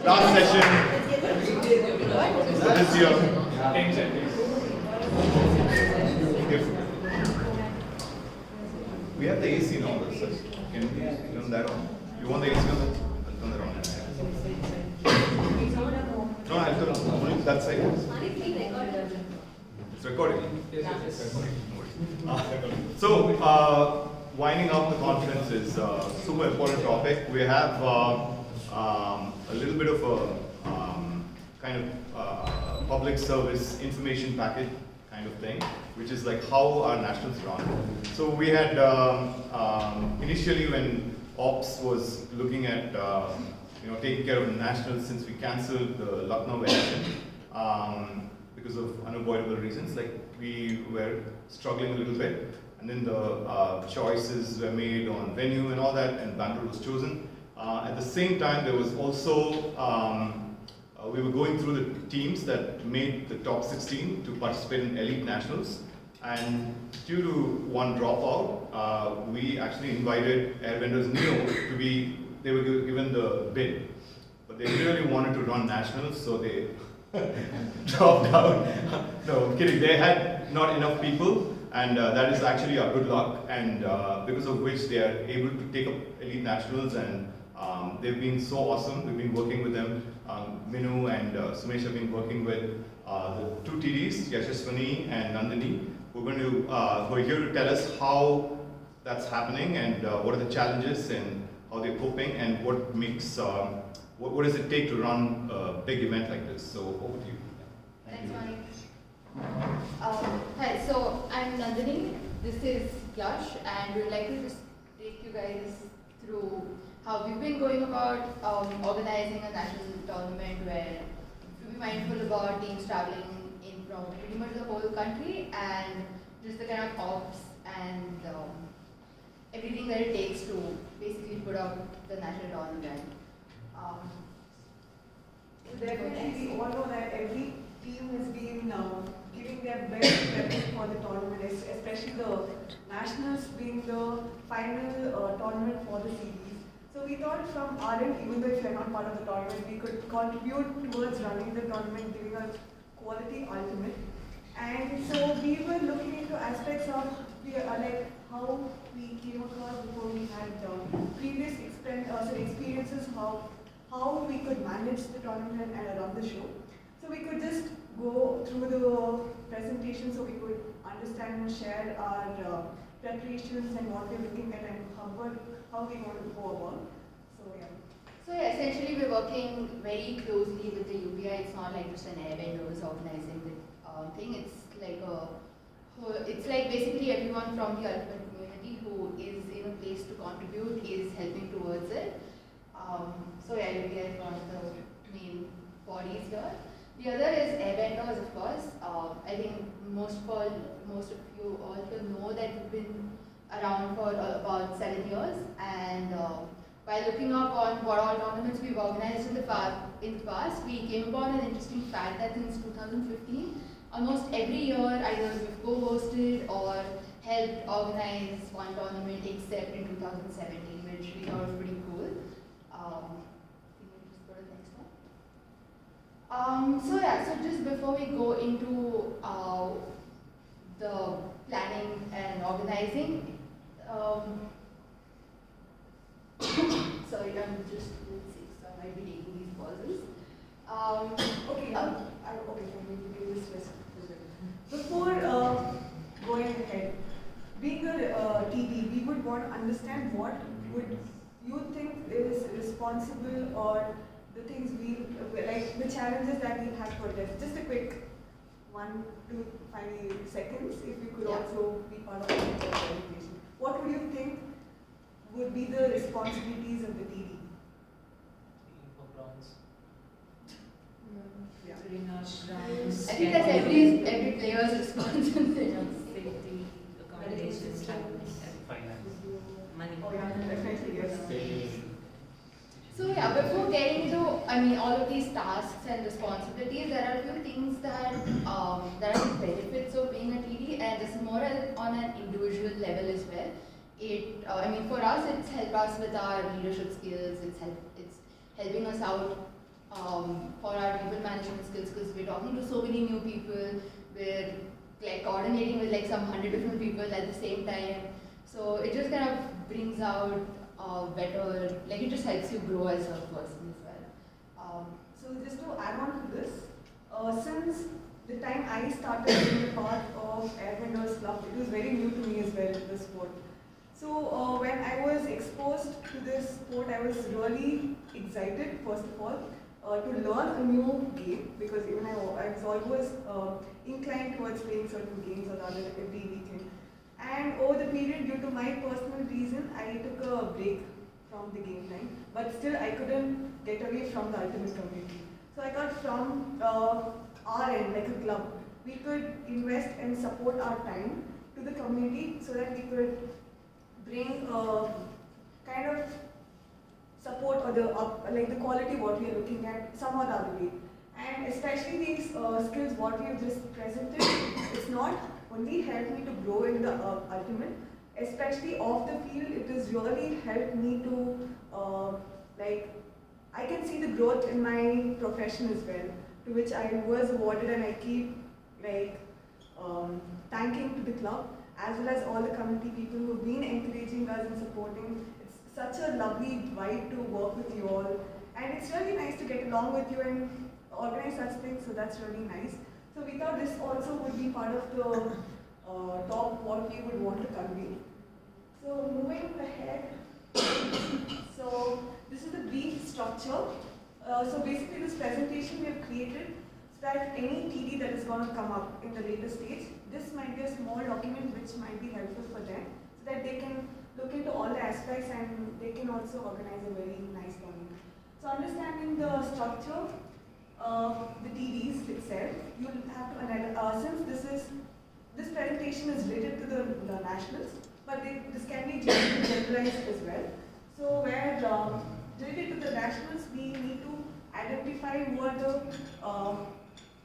Last session this year. If we have the AC now, sir. Can we turn that on? You want the AC on? I'll turn that on. No, I'll turn on. Only that side. It's recording. Winding up the conference is a super important topic. We have a little bit of a public service information packet kind of thing, which is like how our nationals run. So we had initially when Ops was looking at taking care of the nationals, since we cancelled the Lucknow election because of unavoidable reasons, like we were struggling a little bit, and then the choices were made on venue and all that, and Bangalore was chosen. At the same time, there was also we were going through the teams that made the top 16 to participate in elite nationals, and due to one dropout, we actually invited Air Vendors Neo to be. They were given the bid, but they really wanted to run nationals, so they dropped out. No, I'm kidding. They had not enough people, and that is actually our good luck, and because of which they are able to take up elite nationals, and they've been so awesome. We've been working with them. Minu and Sumesh have been working with the two TDs, Yashaswani and Nandini, who are who are here to tell us how that's happening and what are the challenges and how they're coping and what makes what does it take to run a big event like this. So over to you. Thanks, Mani. Hi, so I'm Nandini, this is Yash, and we'd like to just take you guys through how we've been going about organizing a national tournament where to be mindful about teams traveling in from pretty much the whole country, and just the kind of ops and everything that it takes to basically put up the national tournament. Definitely, we all know that every team has been giving their best effort for the tournament, especially the nationals being the final tournament for the series. So we thought from our end, even though if we are not part of the tournament, we could contribute towards running the tournament, giving us quality ultimate. And so we were looking into aspects of like how we came across before we had previous experiences, how we could manage the tournament and run the show. So we could just go through the presentation so we could understand and share our preparations and what we're looking at and how we want to go about. So essentially we're working very closely with the UBI. It's not like just an Air Vendors organizing the thing. It's like basically everyone from the ultimate community who is in a place to contribute is helping towards it. UBI is one of the main bodies here. The other is Air Vendors, of course. I think most of you all will know that we've been around for about 7 years, and by looking up on what all tournaments we've organized in the past, we came upon an interesting fact that since 2015, almost every year either we've co-hosted or helped organize one tournament except in 2017, which we thought was pretty cool. Can you just go to the next one? So just before we go into the planning and organizing, sorry, I'm just, let's see, so I might be taking these pauses. Okay, can we do this first? Before going ahead, being a TD, we would want to understand what would you think is responsible, or the things like the challenges that we have for this. Just a quick 1 to 5 seconds, if you could also be part of the presentation. What would you think would be the responsibilities of the TD? For bronze. Yeah. I think that's every player's responsibility. Safety, accommodation, travel, Finance. money. Oh yeah, definitely, yes. So before getting to, all of these tasks and responsibilities, there are a few things that are the benefits of being a TD, and this is more on an individual level as well. For us, it's helped us with our leadership skills. It's helping us out for our people management skills because we're talking to so many new people. We're like coordinating with like some 100 different people at the same time. So it just kind of brings out better, like it just helps you grow as a person as well. So just to add on to this, since the time I started being a part of Airbenders Club, it was very new to me as well, this sport. So when I was exposed to this sport, I was really excited, first of all, to learn a new game because even I was always inclined towards playing certain games or the other every weekend. And over the period, due to my personal reason, I took a break from the game time, but still I couldn't get away from the ultimate community. So I thought from our end, like a club, we could invest and support our time to the community so that we could bring kind of support or the like the quality what we are looking at some or the other way. And especially these skills what we have just presented, it's not only helped me to grow in the ultimate, especially off the field, it has really helped me to like I can see the growth in my profession as well, to which I was awarded and I keep like thanking to the club as well as all the community people who have been encouraging us and supporting. It's such a lovely vibe to work with you all, and it's really nice to get along with you and organize such things, so that's really nice. So we thought this also would be part of the top what we would want to convey. So moving ahead, so this is the brief structure. So basically this presentation we have created so that any TD that is going to come up in the later stage, this might be a small document which might be helpful for them so that they can look into all the aspects and they can also organize a very nice tournament. So understanding the structure, the TDs itself, you will have to analyze, since this presentation is related to the nationals, but this can be generalized as well. So where related to the nationals, we need to identify who are the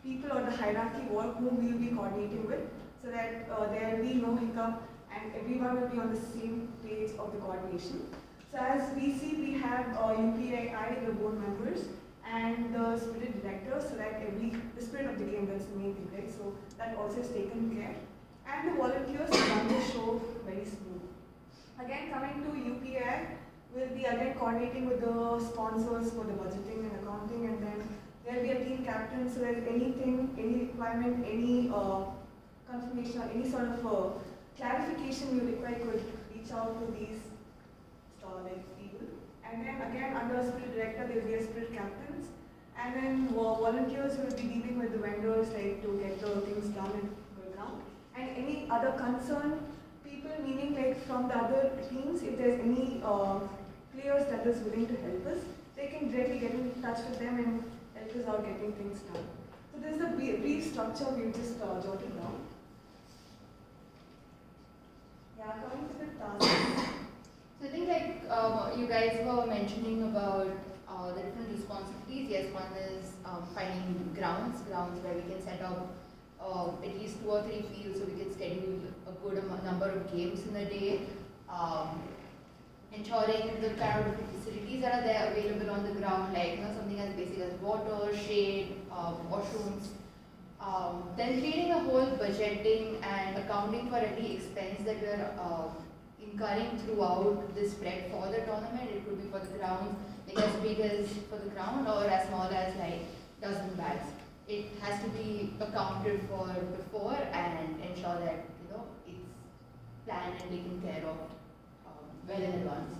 people or the hierarchy whom we will be coordinating with, so that there will be no hiccup and everyone will be on the same page of the coordination. So as we see, we have UPAI, the board members, and the spirit director, so that the spirit of the game, that's the main thing, right? So that also is taken care. And the volunteers run the show very smooth. Again, coming to UPI, we'll be again coordinating with the sponsors for the budgeting and accounting, and then there'll be a team captain, so that anything, any requirement, any confirmation, or any sort of clarification you require could reach out to these people. And then again, under spirit director, there will be a spirit captains. And then volunteers will be dealing with the vendors, like to get the things done and go around. And any other concerned people, meaning like from the other teams, if there's any players that is willing to help us, they can directly get in touch with them and help us out getting things done. So this is the brief structure we've just jotted down. Yeah, coming to the tasks. So I think like you guys were mentioning about the different responsibilities. Yes, one is finding grounds where we can set up at least 2 or 3 fields so we can schedule a good number of games in a day. Ensuring the kind of facilities that are there available on the ground, like something as basic as water, shade, washrooms. Then creating a whole budgeting and accounting for every expense that we are incurring throughout the spread for the tournament. It could be for the ground, like as big as for the ground, or as small as like dozen bags. It has to be accounted for before and ensure that it's planned and taken care of well in advance.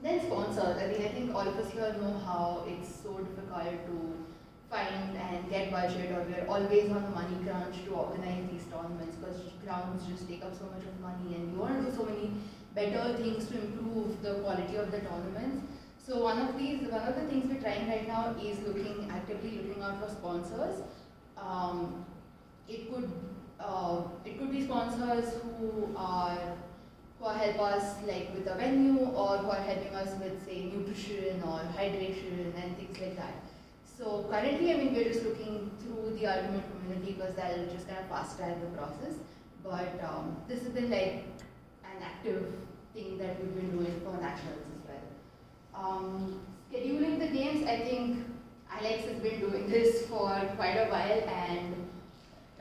Then sponsors. I think all of us here know how it's so difficult to find and get budget, or we're always on a money crunch to organize these tournaments because grounds just take up so much of money and you want to do so many better things to improve the quality of the tournaments. So one of the things we're trying right now is actively looking out for sponsors. It could be sponsors who help us like with the venue, or who are helping us with say nutrition or hydration and things like that. So currently, we're just looking through the ultimate community because that'll just kind of fast track the process. But this has been like an active thing that we've been doing for nationals as well. Scheduling the games, I think Alex has been doing this for quite a while, and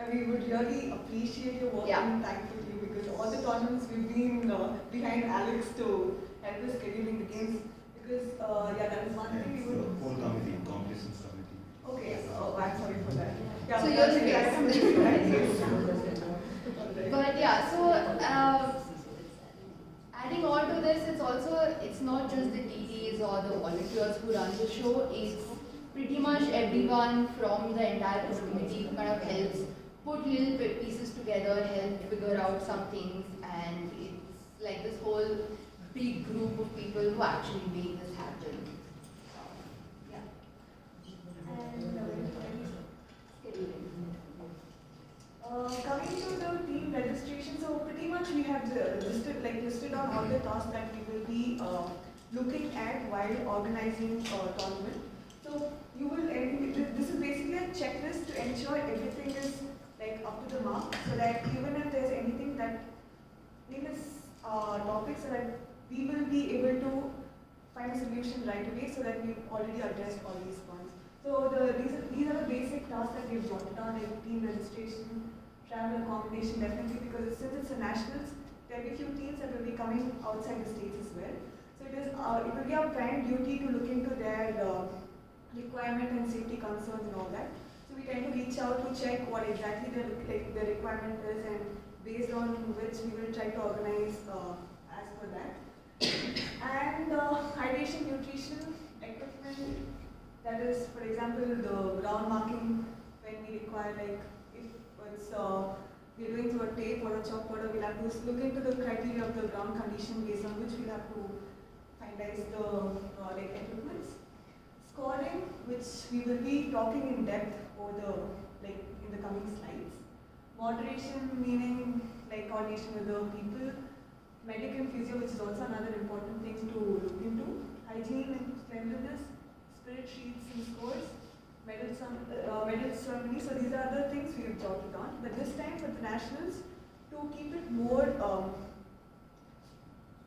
And we would really appreciate your work Yeah. and thankfully because all the tournaments we've been behind Alex to help us scheduling the games because that is one thing we It's the would. whole committee, competitions committee. Okay, I'm sorry for that. Yeah, So but you're that's the it. face. I am the face. but yeah, so adding on to this, it's not just the TDs or the volunteers who run the show, it's pretty much everyone from the entire community who kind of helps put little pieces together, help figure out some things, and it's like this whole big group of people who actually make this happen. Yeah. And scheduling. Coming to the team registration, so pretty much we have listed on all the tasks that we will be looking at while organizing a tournament. So you will, this is basically a checklist to ensure everything is like up to the mark, so that even if there's anything that in this topic, so that we will be able to find a solution right away, so that we've already addressed all these points. So these are the basic tasks that we've jotted down, like team registration, travel accommodation, definitely, because since it's a nationals, there will be few teams that will be coming outside the states as well. So it will be our prime duty to look into their requirement and safety concerns and all that. So we tend to reach out to check what exactly the requirement is, and based on which we will try to organize as per that. And hydration, nutrition, equipment, that is, for example, the ground marking when we require, like if it's we're doing through a tape or a chalkboard, we'll have to look into the criteria of the ground condition based on which we'll have to finalize the equipments. Scoring, which we will be talking in depth over in the coming slides. Moderation, meaning like coordination with the people. Medic and physio, which is also another important thing to look into. Hygiene and cleanliness, spirit sheets and scores, medal ceremony. So these are the things we have jotted on. But this time for the nationals, to keep it more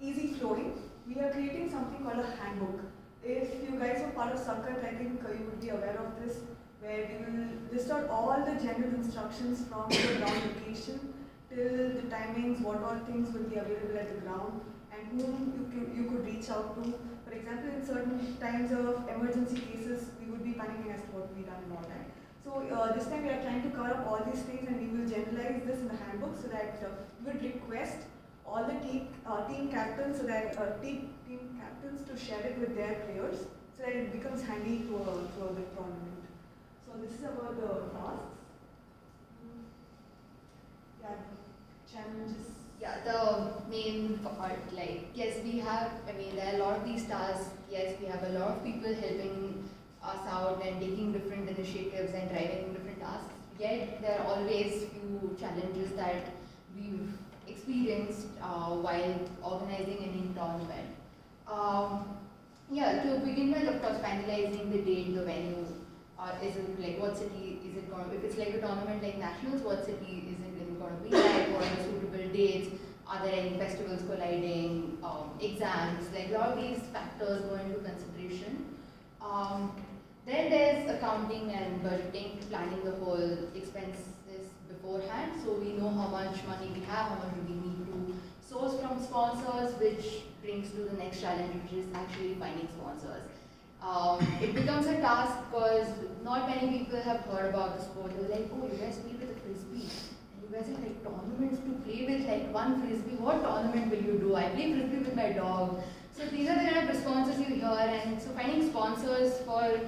easy flowing, we are creating something called a handbook. If you guys are part of Sakat, I think you would be aware of this, where we will list out all the general instructions from the ground location till the timings, what all things will be available at the ground, and whom you could reach out to. For example, in certain times of emergency cases, we would be panicking as to what to be done and all that. So this time we are trying to cover up all these things, and we will generalize this in the handbook so that we would request all the team captains, so that team captains to share it with their players, so that it becomes handy through the tournament. So this is about the tasks. Yeah, challenges. Yeah, the main part, like, yes, there are a lot of these tasks. Yes, we have a lot of people helping us out and taking different initiatives and driving different tasks. Yet, there are always few challenges that we've experienced while organizing any tournament. To begin with, of course, finalizing the date, the venue. Is it like what city is it going to be? If it's like a tournament like nationals, what city is it going to be like? What are the suitable dates? Are there any festivals colliding? Exams, like a lot of these factors go into consideration. Then there's accounting and budgeting, planning the whole expenses beforehand, so we know how much money we have, how much we need to source from sponsors, which brings to the next challenge, which is actually finding sponsors. It becomes a task because not many people have heard about the sport. They're like, oh, you guys play with a frisbee, and you guys have like tournaments to play with, like one frisbee. What tournament will you do? I play frisbee with my dog. So these are the kind of responses you hear, and so finding sponsors for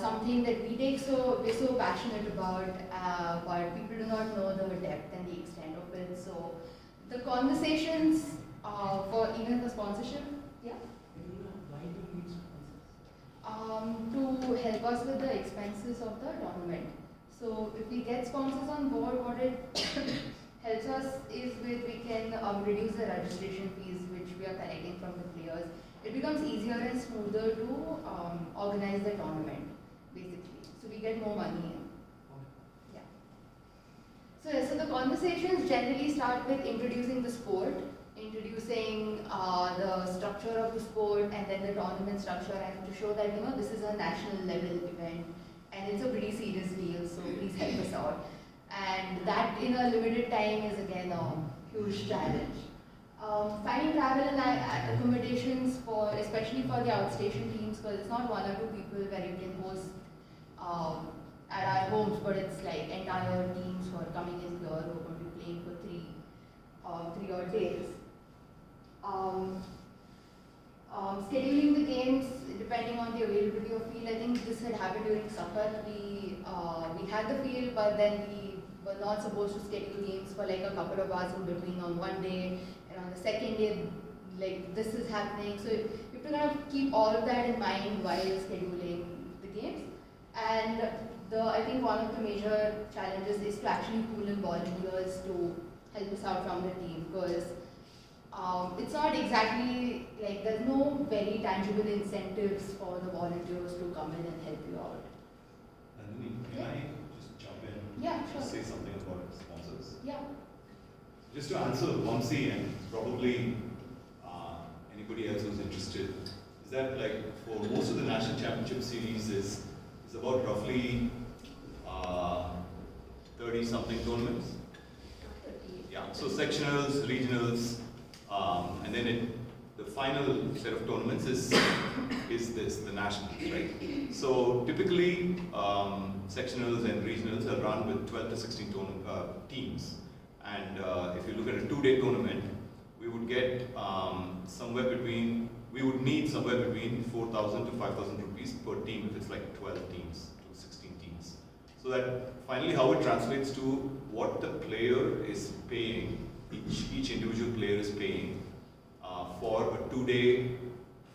something that we're so passionate about, but people do not know the depth and the extent of it. So the conversations for even the sponsorship, yeah. To help us with the expenses of the tournament. So if we get sponsors on board, what it helps us is we can reduce the registration fees which we are collecting from the players. It becomes easier and smoother to organize the tournament, basically. So we get more money in. Yeah. So the conversations generally start with introducing the sport in introducing the structure of the sport and then the tournament structure, and to show that this is a national level event and it's a pretty serious deal, so please help us out. And that in a limited time is again a huge challenge. Finding travel and accommodations for, especially for the outstation teams, because it's not 1 or 2 people where you can host at our homes, but it's like entire teams who are coming in here who are going to be playing for 3 odd days. Scheduling the games depending on the availability of field. I think this had happened during Sakat. We had the field, but then we were not supposed to schedule games for like a couple of hours in between on one day, and on the second day, like this is happening. So you have to kind of keep all of that in mind while scheduling the games. And I think one of the major challenges is to actually pull in volunteers to help us out from the team, because it's not exactly like there's no very tangible incentives for the volunteers to come in and help you out. Nandini, can I just jump in? Yeah, Just sure. say something about sponsors. Yeah. Just to answer Vamsi and probably anybody else who's interested, is that like for most of the national championship series is about roughly 30 something tournaments. Yeah, so sectionals, regionals, and then the final set of tournaments is the nationals, right? So typically sectionals and regionals are run with 12 to 16 teams, and if you look at a 2-day tournament, we would get we would need somewhere between 4,000 to 5,000 rupees per team if it's like 12 teams to 16 teams. So that finally how it translates to what the player is paying, each individual player is paying for a 2-day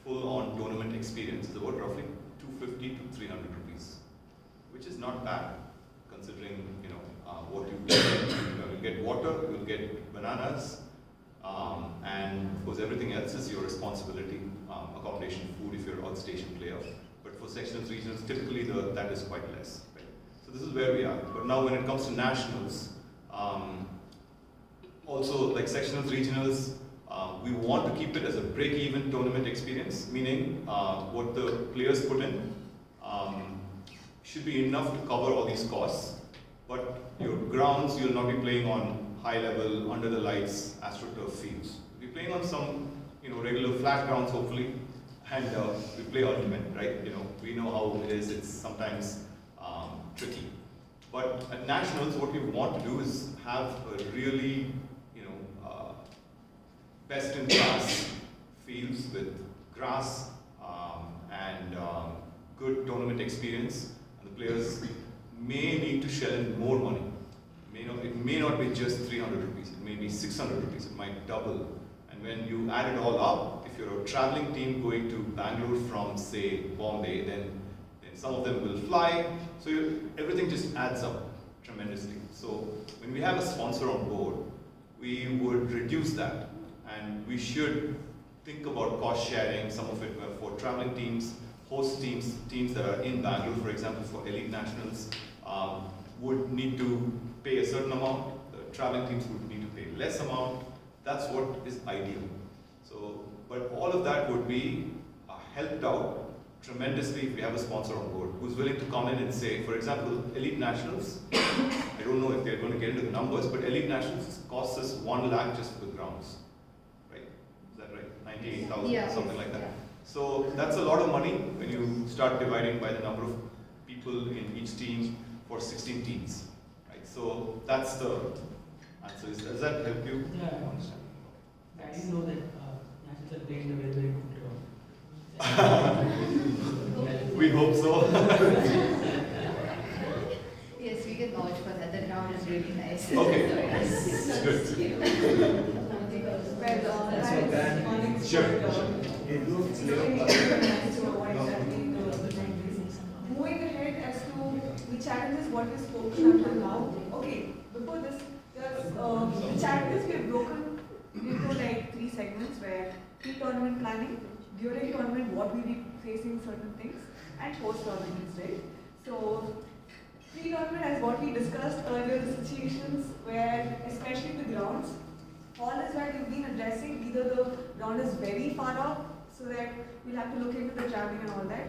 full-on tournament experience is about roughly 250 to 300 rupees, which is not bad considering what you get. You'll get water, you'll get bananas, and of course everything else is your responsibility, accommodation, food if you're an outstation player. But for sectionals, regionals, typically that is quite less. Right? So this is where we are. But now when it comes to nationals, also like sectionals, regionals, we want to keep it as a break-even tournament experience, meaning what the players put in should be enough to cover all these costs. But your grounds, you'll not be playing on high level, under the lights, AstroTurf fields. We're playing on some, regular flat grounds hopefully, and we play ultimate, right? We know how it is. It's sometimes tricky. But at nationals, what we want to do is have a really, best-in-class fields with grass and good tournament experience, and the players may need to shell in more money. It may not be just 300 rupees, it may be 600 rupees, it might double. And when you add it all up, if you're a traveling team going to Bangalore from, say, Bombay, then some of them will fly, so everything just adds up tremendously. So when we have a sponsor on board, we would reduce that, and we should think about cost sharing, some of it for traveling teams, host teams that are in Bangalore, for example, for elite nationals, would need to pay a certain amount, the traveling teams would need to pay less amount. That's what is ideal. So, but all of that would be helped out tremendously if we have a sponsor on board who's willing to come in and say, for example, elite nationals, I don't know if they're going to get into the numbers, but elite nationals costs us 1 lakh just for the grounds, right? Is that right? 98,000, Yeah, something like that. yeah. So that's a lot of money when you start dividing by the number of people in each team for 16 teams, right? So that's the answer. Does that help you Yeah. understand? I didn't know that nationals are playing in a very, very good ground. We hope so. Yes, we can vouch for that. The ground is really nice. Okay. Yes. Good. Well, That's what that is that- one Sure, expert, sure. Moving ahead as to the challenges what we spoke about now. Okay, before this, the challenges we have broken into like 3 segments where pre-tournament planning, during tournament what we be facing certain things, and post-tournament, right? So pre-tournament, as what we discussed earlier, the situations where, especially the grounds, hall is where we've been addressing either the ground is very far off, so that we'll have to look into the traveling and all that.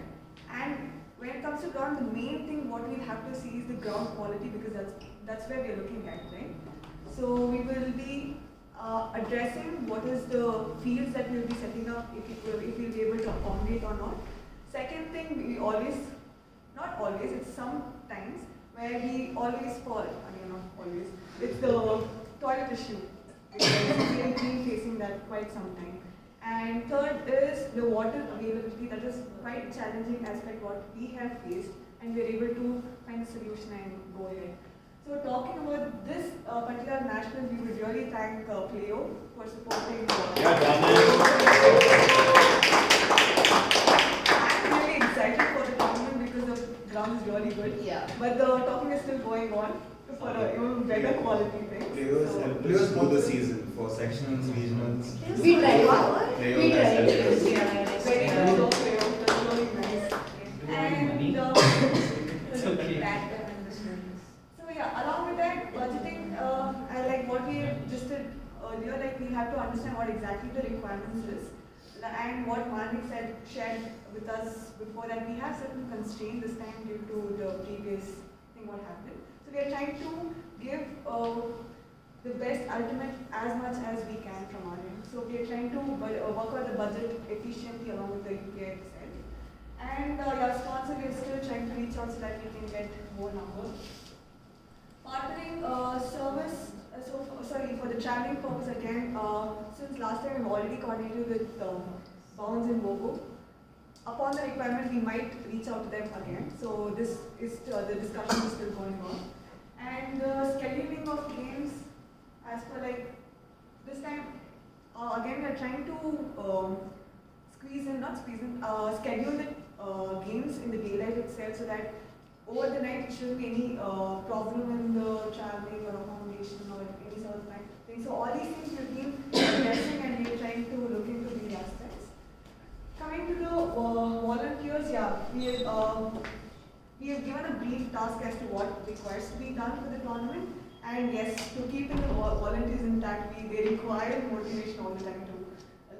And when it comes to ground, the main thing what we'll have to see is the ground quality, because that's where we're looking at, right? So we will be addressing what is the fields that we'll be setting up, if we'll be able to accommodate or not. Second thing, we always, not always, it's sometimes where we always fall, again not always, it's the toilet issue. We have been facing that quite some time. And third is the water availability, that is quite challenging aspect what we have faced, and we are able to find a solution and go ahead. So talking about this particular national, we would really thank Cleo for supporting. Yeah, Daniel. I'm really excited for the tournament because the ground is really good. Yeah. But the talking is still going on for a even better quality thing. Players So- helped us through the season for sectionals, regionals. We tried. Leo We has tried. helped us. Very good job, Leo. That's really nice. And It's okay. so yeah, along with that, budgeting, I like what we just did earlier, like we have to understand what exactly the requirements is. And what Manik said, shared with us before, that we have certain constraints this time due to the previous thing what happened. So we are trying to give the best ultimate as much as we can from our end. So we are trying to work out the budget efficiently along with the UPI itself. And our sponsor, we are still trying to reach out so that we can get more numbers. Partnering service, for the traveling purpose again, since last time we've already coordinated with Bounds and Bogo. Upon the requirement, we might reach out to them again. So this is the discussion is still going on. And scheduling of games, as per like this time, again we are trying to schedule the games in the daylight itself, so that over the night, it shouldn't be any problem in the traveling or accommodation or any sort of thing. So all these things we've been addressing, and we're trying to look into these aspects. Coming to the volunteers, yeah, we have given a brief task as to what requires to be done for the tournament. And yes, to keep the volunteers intact, they require motivation all the time to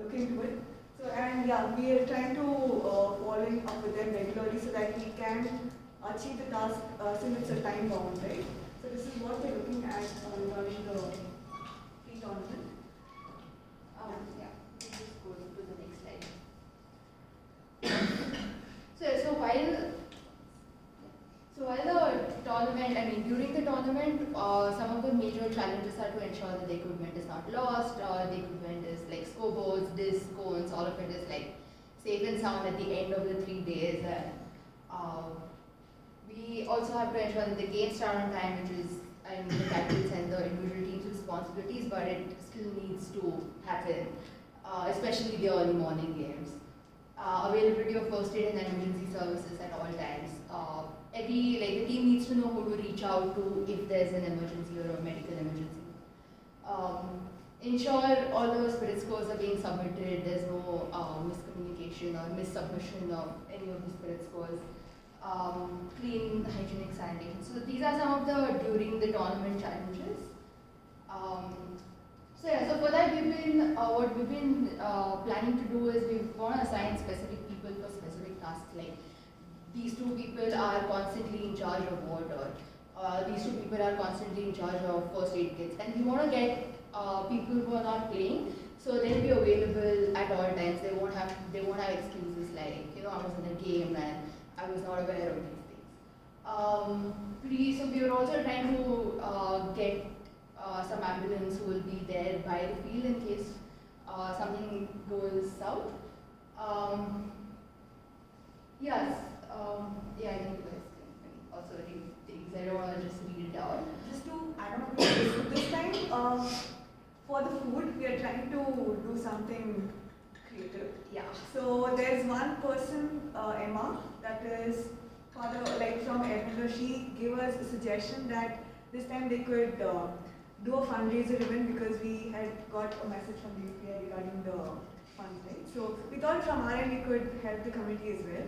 look into it. So, and yeah, we are trying to following up with them regularly so that we can achieve the task since it's a time bound, right? So this is what we're looking at regarding the pre-tournament. Yeah, we'll just go to the next slide. So while the tournament, during the tournament, some of the major challenges are to ensure that the equipment is not lost, the equipment is like scoreboards, discs, cones, all of it is like safe and sound at the end of the 3 days. And we also have to ensure that the games start on time, which is the captains and the individual team's responsibilities, but it still needs to happen, especially the early morning games. Availability of first aid and emergency services at all times. The team needs to know who to reach out to if there's an emergency or a medical emergency. Ensure all the spirit scores are being submitted, there's no miscommunication or missubmission of any of the spirit scores. Clean, hygienic, sanitation. So these are some of the during the tournament challenges. So for that what we've been planning to do is we want to assign specific people for specific tasks. Like these 2 people are constantly in charge of water. These 2 people are constantly in charge of first aid kits, and we want to get people who are not playing, so they'll be available at all times. They won't have excuses like I was in a game and I was not aware of these things. So we are also trying to get some ambulance who will be there by the field in case something goes south. Yes. Yeah, I think you guys can also read things. I don't want to just read it out. Just to add on to this time, for the food, we are trying to do something creative. Yeah. So there's one person, Emma, that is from Edinburgh. She gave us a suggestion that this time they could do a fundraiser event, because we had got a message from the UPI regarding the funds, right? So we thought from our end we could help the community as well.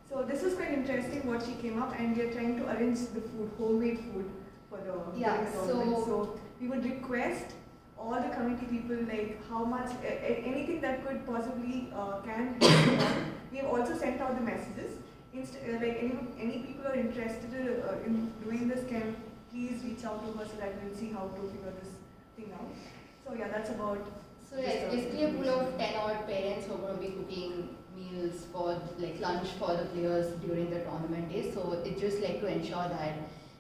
So this was quite interesting what she came up, and we are trying to arrange the food, homemade food for the Yeah, during the tournament. So we would request all the committee people, like how much, anything that could possibly can be done. We have also sent out the messages. Like any people who are interested in doing this can please reach out to us so that we'll see how to figure this thing out. So yeah, that's about. So yeah, it's basically a pool of 10 odd parents who are going to be cooking meals for like lunch for the players during the tournament days. So it's just like to ensure that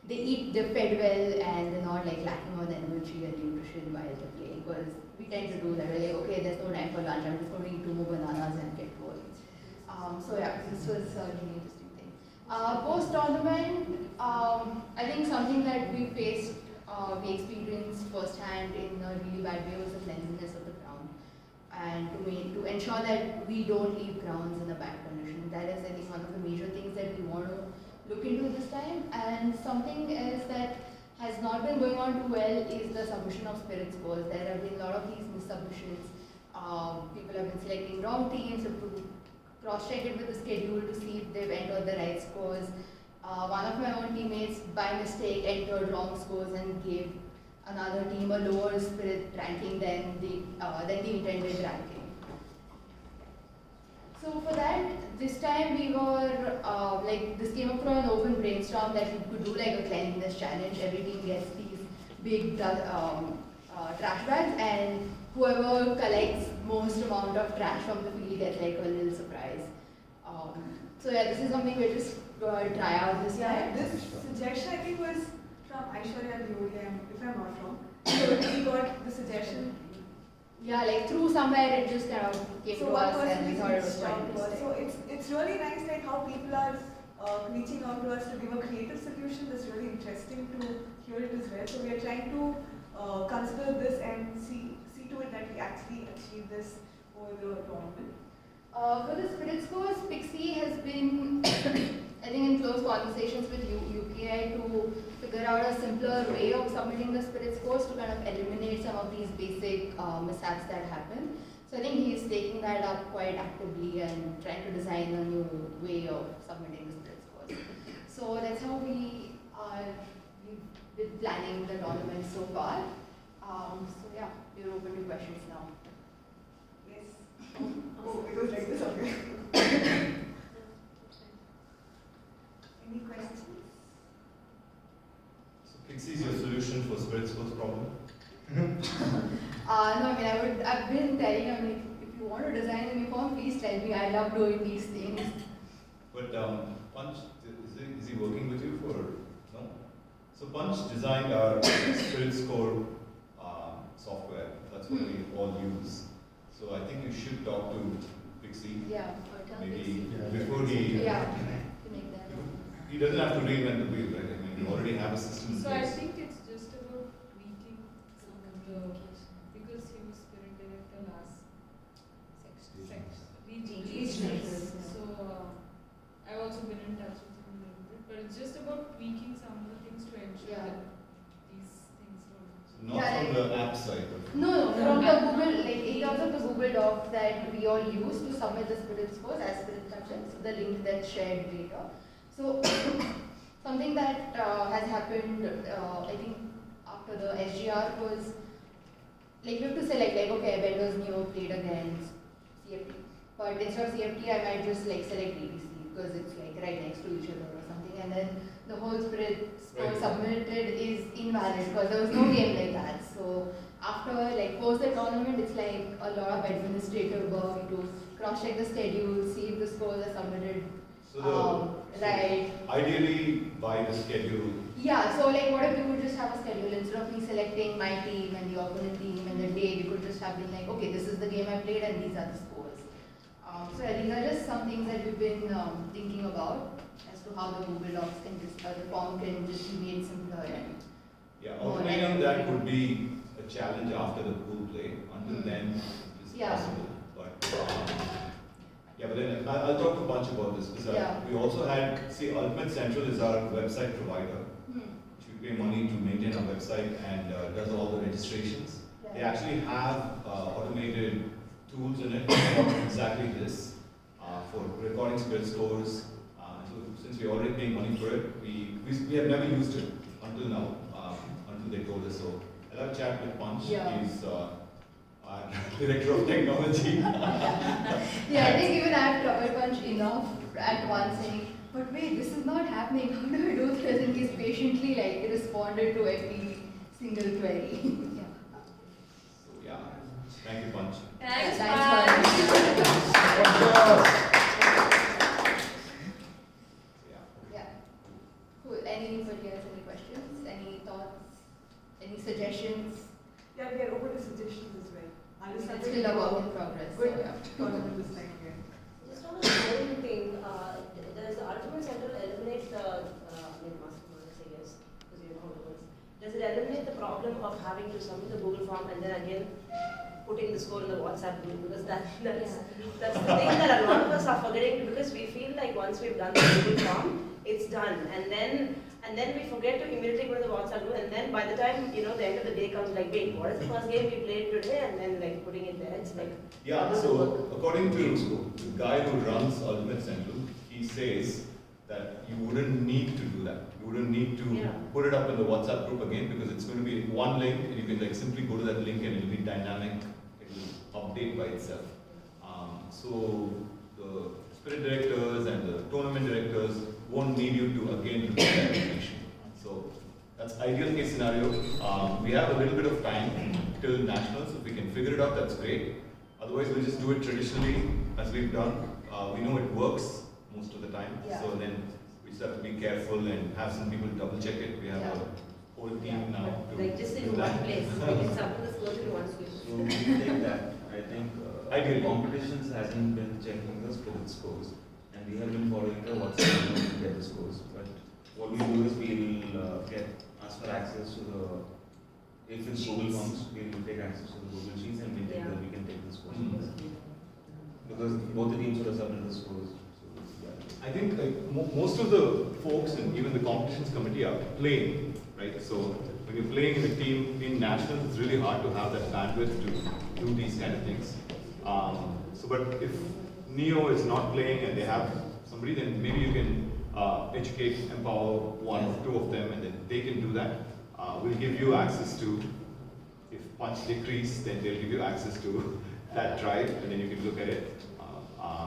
they're fed well and they're not like lacking on energy and nutrition while they're playing. Because we tend to do that. We're like, okay, there's no time for lunch. I'm just going to eat 2 more bananas and get going. So yeah, this was a really interesting thing. Post tournament, I think something that we faced, we experienced firsthand in a really bad way was the cleanliness of the ground, and to ensure that we don't leave grounds in a bad condition. That is, I think, one of the major things that we want to look into this time. And something else that has not been going on too well is the submission of spirit scores. There have been a lot of these mis-submissions. People have been selecting wrong teams, have to cross-check it with the schedule to see if they've entered the right scores. One of my own teammates, by mistake, entered wrong scores and gave another team a lower spirit ranking than the intended ranking. So for that, this time we were, this came up from an open brainstorm that we could do like a cleanliness challenge. Every team gets these big trash bags, and whoever collects most amount of trash from the field gets like a little surprise. So yeah, this is something we're just going to try out this time. This suggestion I think was from Aishwarya Deoria, if I'm not wrong. So we got the suggestion. Yeah, like through somewhere it just kind of came So to one us person and we thought it was reached quite out to us. interesting. So it's really nice like how people are reaching out to us to give a creative solution. That's really interesting to hear it as well. So we are trying to consider this and see to it that we actually achieve this over the tournament. For the spirit scores, Pixie has been, I think, in close conversations with UKI to figure out a simpler way of submitting the spirit scores to kind of eliminate some of these basic mishaps that happen. So I think he's taking that up quite actively and trying to design a new way of submitting the spirit scores. So that's how we've been planning the tournament so far. So yeah, we're open to questions now. Yes. Oh, it was like this, okay. Any questions? So Pixie's your solution for spirit scores problem? No, I mean, I've been telling him, if you want to design a new form, please tell me. I love doing these things. But Punch, is he working with you for, no? So Punch designed our spirit score software. That's what we all use. So I think you should talk to Pixie. Yeah, or tell Maybe me. before he, Yeah, to make that. he doesn't have to reinvent the wheel, right? I mean, you already have a system in So I place. think it's just about tweaking some of the, because he was spirit director last region. So I've also been in touch with him a little bit, but it's just about tweaking some of the things to ensure Yeah. that these things don't. Not Yeah, from the app side, but No, from the Google, like in terms of the Google Doc that we all use to submit the spirit scores as spirit touches, the link that's shared later. So something that has happened, I think after the SGR was, like we have to select like, okay, vendors new played against CFT. But instead of CFT, I might just like select EDC because it's like right next to each other or something. And then the whole spirit score Right. submitted is invalid because there was no game like that. So after like post the tournament, it's like a lot of administrative work to cross-check the schedule, see if the scores are submitted so right. ideally by the schedule. Yeah, so like what if we could just have a schedule instead of me selecting my team and the opponent team and the day, we could just have been like, okay, this is the game I played and these are the scores. So yeah, these are just some things that we've been thinking about as to how the Google Docs can just, the form can just be made simpler and Yeah, More automating like- that could be a challenge after the pool play. Until then, it's Yeah. possible. But yeah, but then I'll talk to Punch about this because Yeah. we also had, see, Ultimate Central is our website provider, which we pay money to maintain our website and does all the registrations. They actually have automated tools in it for exactly this, for recording spirit scores. So since we're already paying money for it, we have never used it until now, until they told us so. I'll have a chat with Punch. Yeah. He's our director of technology. Yeah, I think even I have trouble punch enough at once saying, but wait, this is not happening. How do I do this? And he's patiently like responded to every single query. Yeah. So yeah, thank you, Punch. Thanks, Thanks, Punch. Yeah. Yeah. Cool. Anybody else any questions? Any thoughts? Any suggestions? Yeah, we are open to suggestions as well. It's Understand still a work in progress. So Good yeah. tournament this time, yeah. Just on a small thing, does the Ultimate Central eliminate the, must say yes, because you know how it works. Does it eliminate the problem of having to submit the Google form and then again putting the score in the WhatsApp group? Because that's the thing that a lot of us are forgetting, because we feel like once we've done the Google form, it's done, and then we forget to immediately go to the WhatsApp group, and then by the time the end of the day comes, like, wait, what is the first game we played today, and then like putting it there, it's like. Yeah, how does it work? so according to the guy who runs Ultimate Central, he says that you wouldn't need to do that. You wouldn't need to Yeah. put it up in the WhatsApp group again, because it's going to be one link, and you can like simply go to that link and it'll be dynamic. It will update by itself. So the spirit directors and the tournament directors won't need you to again do that information. So that's ideal case scenario. We have a little bit of time till nationals. If we can figure it out, that's great. Otherwise, we'll just do it traditionally as we've done. We know it works most of the time. Yeah. So then we just have to be careful and have some people double check it. We have Yeah. a whole team now. to Like just do in that. one place, we can submit the scores in one place. So we take that. I think Ideally. competitions hasn't been checking the spirit scores, and we have been following the WhatsApp to get the scores. But what we do is we'll ask for access to the, if it's Google Forms, we'll take access to the Google Sheets and we can take the scores. Mhm. Because both the teams would have submitted the scores. So, yeah. I think like most of the folks and even the competitions committee are playing, right? So when you're playing in a team in nationals, it's really hard to have that bandwidth to do these kind of things. But if Neo is not playing and they have somebody, then maybe you can educate, empower one or two of them, and then they can do that. We'll give you access to, if Punch decrease, then they'll give you access to that drive, and then you can look at it,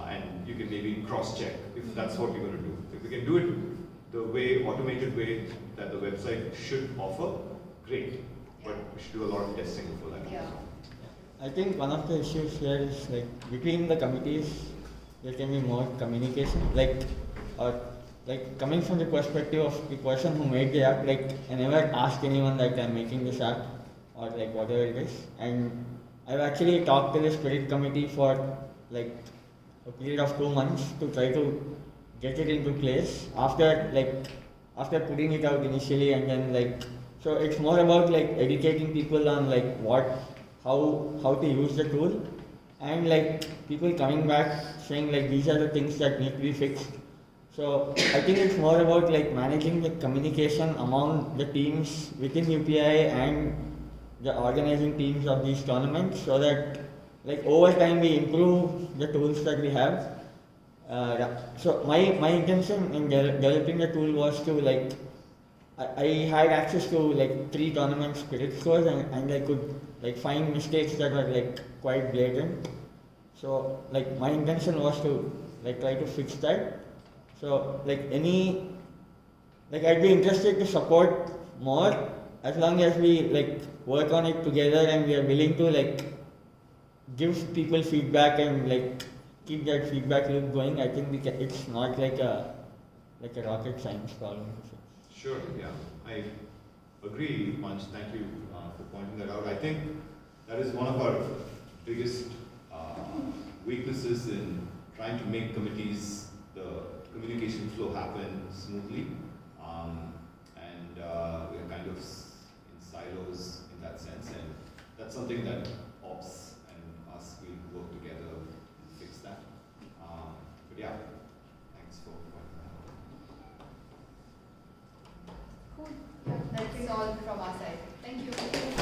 and you can maybe cross-check if that's what you're going to do. If we can do it the way, automated way that the website should offer, great. But we should do a lot of testing before that. Yeah. I think one of the issues here is like between the committees, there can be more communication. Like coming from the perspective of the person who made the app, like I never asked anyone that I'm making this app or like whatever it is. And I've actually talked to the spirit committee for like a period of 2 months to try to get it into place after putting it out initially, and then like, so it's more about like educating people on like how to use the tool, and like people coming back saying like these are the things that need to be fixed. So I think it's more about like managing the communication among the teams within UPI and the organizing teams of these tournaments, so that like over time we improve the tools that we have. So my intention in developing the tool was to like, I had access to like 3 tournament spirit scores, and I could like find mistakes that were like quite blatant. So like my intention was to like try to fix that. So like I'd be interested to support more as long as we like work on it together and we are willing to like give people feedback and like keep that feedback loop going. I think it's not like a rocket science problem. Sure, yeah. I agree, Punch. Thank you for pointing that out. I think that is one of our biggest weaknesses in trying to make committees, the communication flow happen smoothly. We are kind of in silos in that sense, and that's something that Ops and us will work together to fix that. But yeah, thanks for pointing that out. Cool. Yeah, that's all from our side. Thank you.